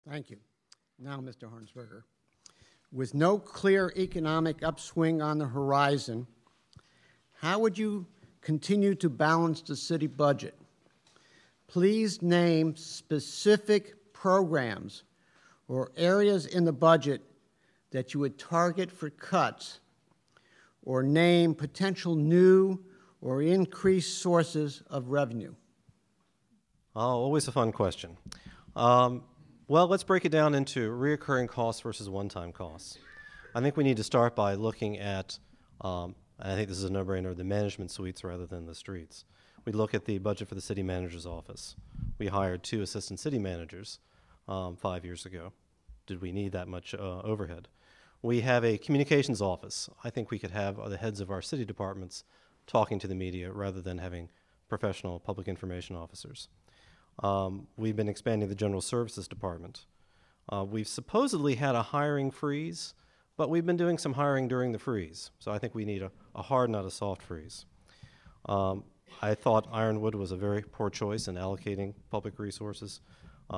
Thank you. Now, Mr. Hornsberger, with no clear economic upswing on the horizon, how would you continue to balance the city budget? Please name specific programs or areas in the budget that you would target for cuts, or name potential new or increased sources of revenue. Oh, always a fun question. Well, let's break it down into reoccurring costs versus one-time costs. I think we need to start by looking at, I think this is a no-brainer, the management suites rather than the streets. We look at the budget for the city manager's office. We hired 2 assistant city managers 5 years ago. Did we need that much overhead? We have a communications office. I think we could have the heads of our city departments talking to the media rather than having professional public information officers. We've been expanding the general services department. We've supposedly had a hiring freeze, but we've been doing some hiring during the freeze. So I think we need a hard, not a soft freeze. I thought Ironwood was a very poor choice in allocating public resources.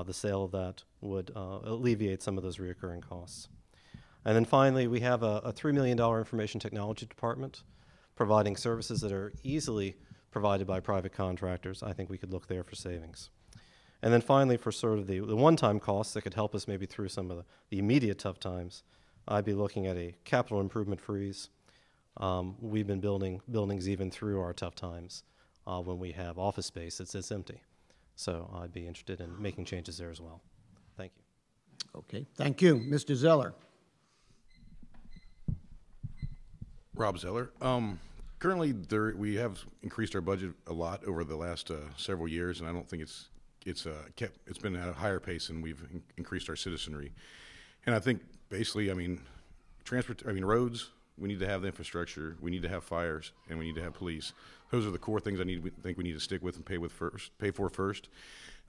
The sale of that would alleviate some of those reoccurring costs. And then finally, we have a $3 million information technology department providing services that are easily provided by private contractors. I think we could look there for savings. And then finally, for sort of the one-time costs that could help us maybe through some of the immediate tough times, I'd be looking at a capital improvement freeze. We've been building buildings even through our tough times. When we have office space, it's empty. So I'd be interested in making changes there as well. Thank you. Okay, thank you. Mr. Zeller. Rob Zeller. Currently, we have increased our budget a lot over the last several years, and I don't think it's been at a higher pace than we've increased our citizenry. And I think basically, I mean, roads. We need to have the infrastructure. We need to have fires, and we need to have police. Those are the core things I think we need to stick with and pay for first.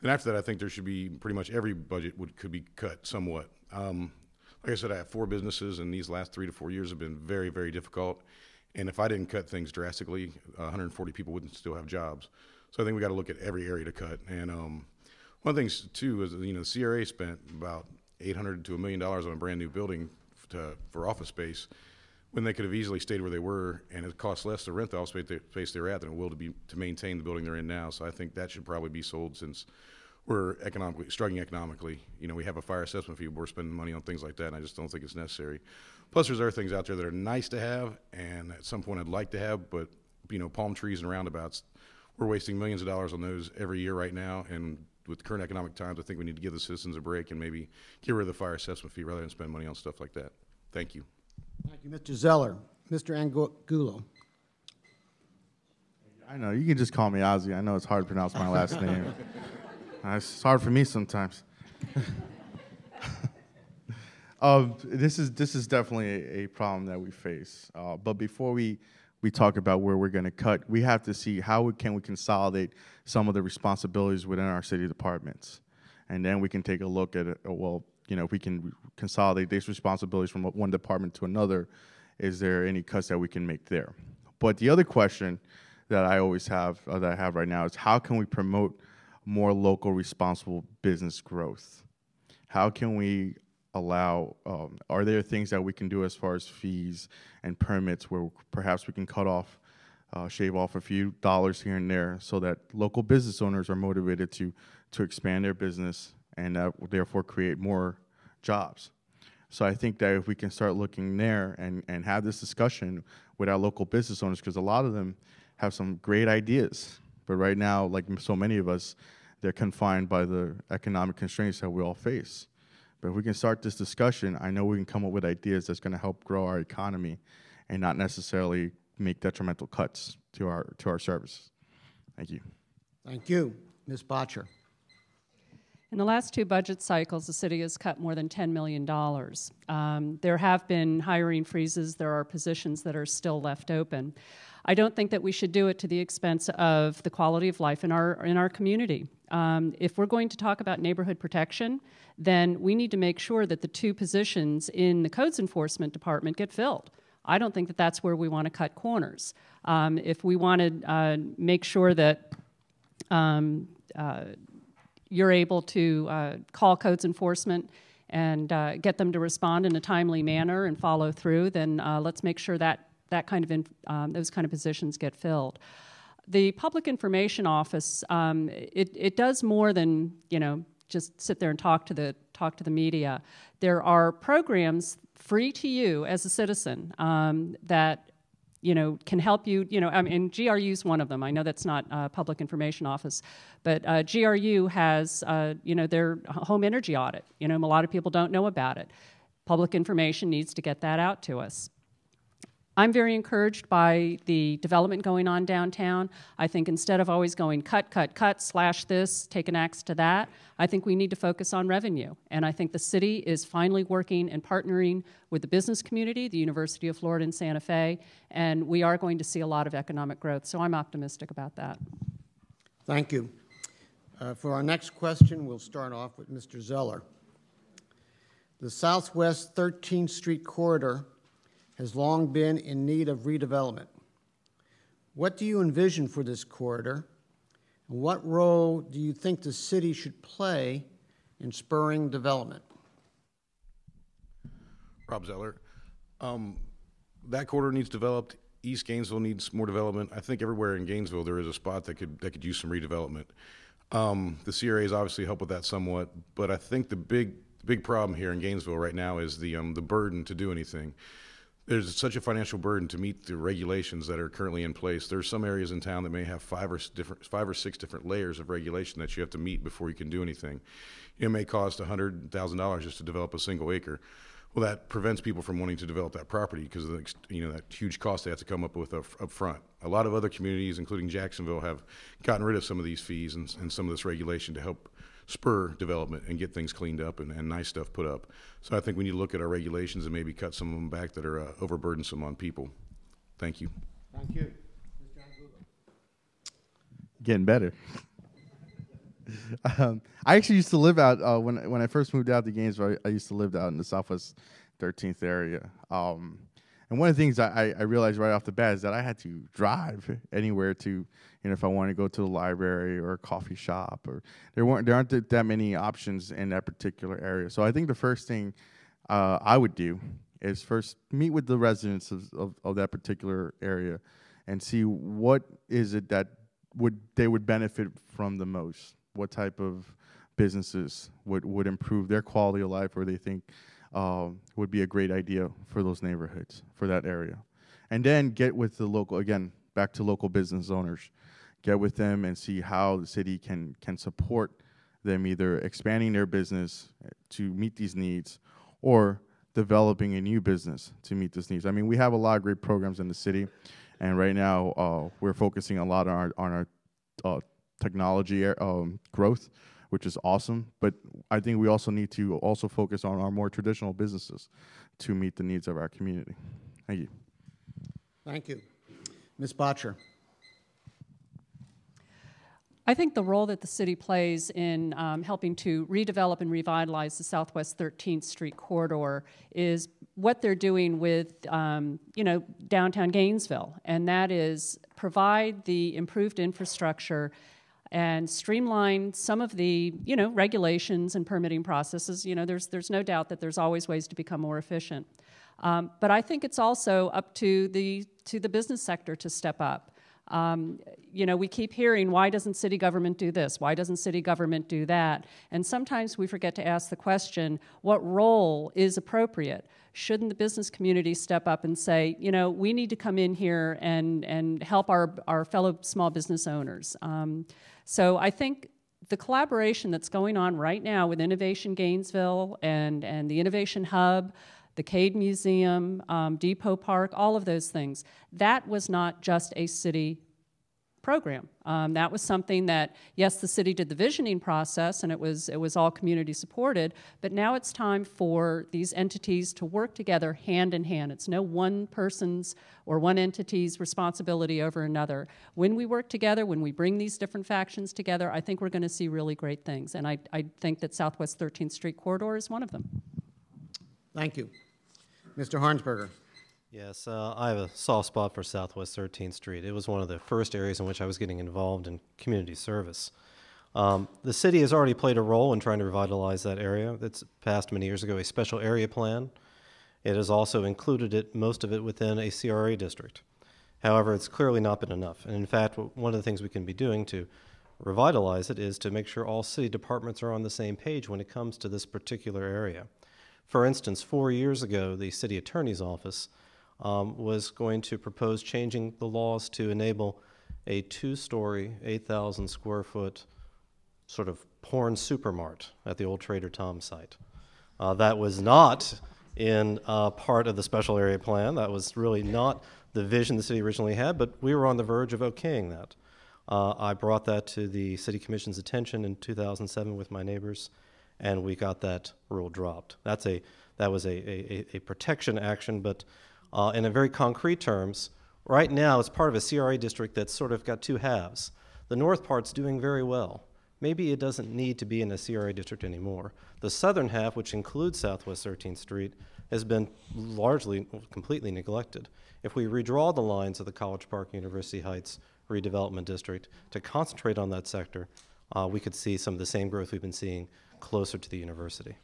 And after that, I think there should be pretty much every budget could be cut somewhat. Like I said, I have 4 businesses, and these last 3 to 4 years have been very, very difficult. And if I didn't cut things drastically, 140 people wouldn't still have jobs. So I think we got to look at every area to cut. And one of the things too is, the CRA spent about $800 to $1 million on a brand new building for office space, when they could have easily stayed where they were, and it costs less to rent the office space they're at than it will to maintain the building they're in now. So I think that should probably be sold, since we're struggling economically. We have a fire assessment fee, but we're spending money on things like that, and I just don't think it's necessary. Plus, there's other things out there that are nice to have, and at some point I'd like to have, but palm trees and roundabouts, we're wasting millions of dollars on those every year right now, and with current economic times, I think we need to give the citizens a break and maybe get rid of the fire assessment fee rather than spend money on stuff like that. Thank you. Thank you, Mr. Zeller. Mr. Angulo. I know, you can just call me Ozzy. I know it's hard to pronounce my last name. It's hard for me sometimes. This is definitely a problem that we face. But before we talk about where we're going to cut, we have to see how can we consolidate some of the responsibilities within our city departments. And then we can take a look at it. Well, if we can consolidate these responsibilities from one department to another, is there any cuts that we can make there? But the other question that I always have, that I have right now, is how can we promote more local responsible business growth? How can we allow, are there things that we can do as far as fees and permits where perhaps we can shave off a few dollars here and there, so that local business owners are motivated to expand their business and therefore create more jobs? So I think that if we can start looking there and have this discussion with our local business owners, because a lot of them have some great ideas, but right now, like so many of us, they're confined by the economic constraints that we all face. But if we can start this discussion, I know we can come up with ideas that's going to help grow our economy and not necessarily make detrimental cuts to our services. Thank you. Thank you. Ms. Botcher. In the last 2 budget cycles, the city has cut more than $10 million. There have been hiring freezes. There are positions that are still left open. I don't think that we should do it to the expense of the quality of life in our community. If we're going to talk about neighborhood protection, then we need to make sure that the 2 positions in the codes enforcement department get filled. I don't think that that's where we want to cut corners. If we want to make sure that you're able to call codes enforcement and get them to respond in a timely manner and follow through, then let's make sure that those kind of positions get filled. The Public Information Office, it does more than, you know, just sit there and talk to the media. There are programs free to you as a citizen that, you know, can help you. You know, I mean, GRU is one of them. I know that's not Public Information Office, but GRU has, you know, their home energy audit. You know, a lot of people don't know about it. Public information needs to get that out to us. I'm very encouraged by the development going on downtown. I think instead of always going cut, cut, cut, slash this, take an axe to that, I think we need to focus on revenue. And I think the city is finally working and partnering with the business community, the University of Florida in Santa Fe, and we are going to see a lot of economic growth. So I'm optimistic about that. Thank you. For our next question, we'll start off with Mr. Zeller. The Southwest 13th Street corridor has long been in need of redevelopment. What do you envision for this corridor? And what role do you think the city should play in spurring development? Rob Zeller. That corridor needs developed. East Gainesville needs more development. I think everywhere in Gainesville there is a spot that could use some redevelopment. The CRAs obviously help with that somewhat, but I think the big problem here in Gainesville right now is the burden to do anything. There's such a financial burden to meet the regulations that are currently in place. There's some areas in town that may have five or six different layers of regulation that you have to meet before you can do anything. It may cost $100,000 just to develop a single acre. Well, that prevents people from wanting to develop that property because of the, that huge cost they have to come up with up front. A lot of other communities, including Jacksonville, have gotten rid of some of these fees and some of this regulation to help spur development and get things cleaned up and nice stuff put up. So I think we need to look at our regulations and maybe cut some of them back that are overburdensome on people. Thank you. Thank you. Mr. Gville. Getting better. I actually used to live out, when I first moved out to Gainesville, I used to live out in the Southwest 13th area. And one of the things I realized right off the bat is that I had to drive anywhere to, if I wanted to go to the library or a coffee shop, or there aren't that many options in that particular area. So I think the first thing I would do is first meet with the residents of that particular area and see what is it that they would benefit from the most. What type of businesses would improve their quality of life, or they think would be a great idea for those neighborhoods, for that area. And then get with the local, again, back to local business owners, get with them and see how the city can support them, either expanding their business to meet these needs or developing a new business to meet these needs. I mean, we have a lot of great programs in the city, and right now we're focusing a lot on our technology growth, which is awesome. But I think we also need to also focus on our more traditional businesses to meet the needs of our community. Thank you. Thank you. Ms. Botcher. I think the role that the city plays in helping to redevelop and revitalize the Southwest 13th Street corridor is what they're doing with, downtown Gainesville, and that is provide the improved infrastructure and streamline some of the, regulations and permitting processes. There's no doubt that there's always ways to become more efficient. But I think it's also up to the business sector to step up. We keep hearing, why doesn't city government do this? Why doesn't city government do that? And sometimes we forget to ask the question, what role is appropriate? Shouldn't the business community step up and say, we need to come in here and help our fellow small business owners? So I think the collaboration that's going on right now with Innovation Gainesville and the Innovation Hub, the Cade Museum, Depot Park, all of those things, that was not just a city program. That was something that, yes, the city did the visioning process, and it was all community supported, but now it's time for these entities to work together hand in hand. It's no one person's or one entity's responsibility over another. When we work together, when we bring these different factions together, I think we're going to see really great things, and I think that Southwest 13th Street Corridor is one of them. Thank you. Mr. Harnsberger. Yes, I have a soft spot for Southwest 13th Street. It was one of the first areas in which I was getting involved in community service. The city has already played a role in trying to revitalize that area. It's passed many years ago a special area plan. It has also included most of it within a CRA district. However, it's clearly not been enough. And in fact, one of the things we can be doing to revitalize it is to make sure all city departments are on the same page when it comes to this particular area. For instance, 4 years ago, the city attorney's office was going to propose changing the laws to enable a 2-story, 8,000 square foot sort of porn supermart at the old Trader Tom site. That was not in part of the special area plan. That was really not the vision the city originally had, but we were on the verge of okaying that. I brought that to the city commission's attention in 2007 with my neighbors, and we got that rule dropped. That was a protection action, but in a very concrete terms, right now it's part of a CRA district that's sort of got two halves. The north part's doing very well. Maybe it doesn't need to be in a CRA district anymore. The southern half, which includes Southwest 13th Street, has been largely, completely neglected. If we redraw the lines of the College Park University Heights redevelopment district to concentrate on that sector, we could see some of the same growth we've been seeing closer to the university.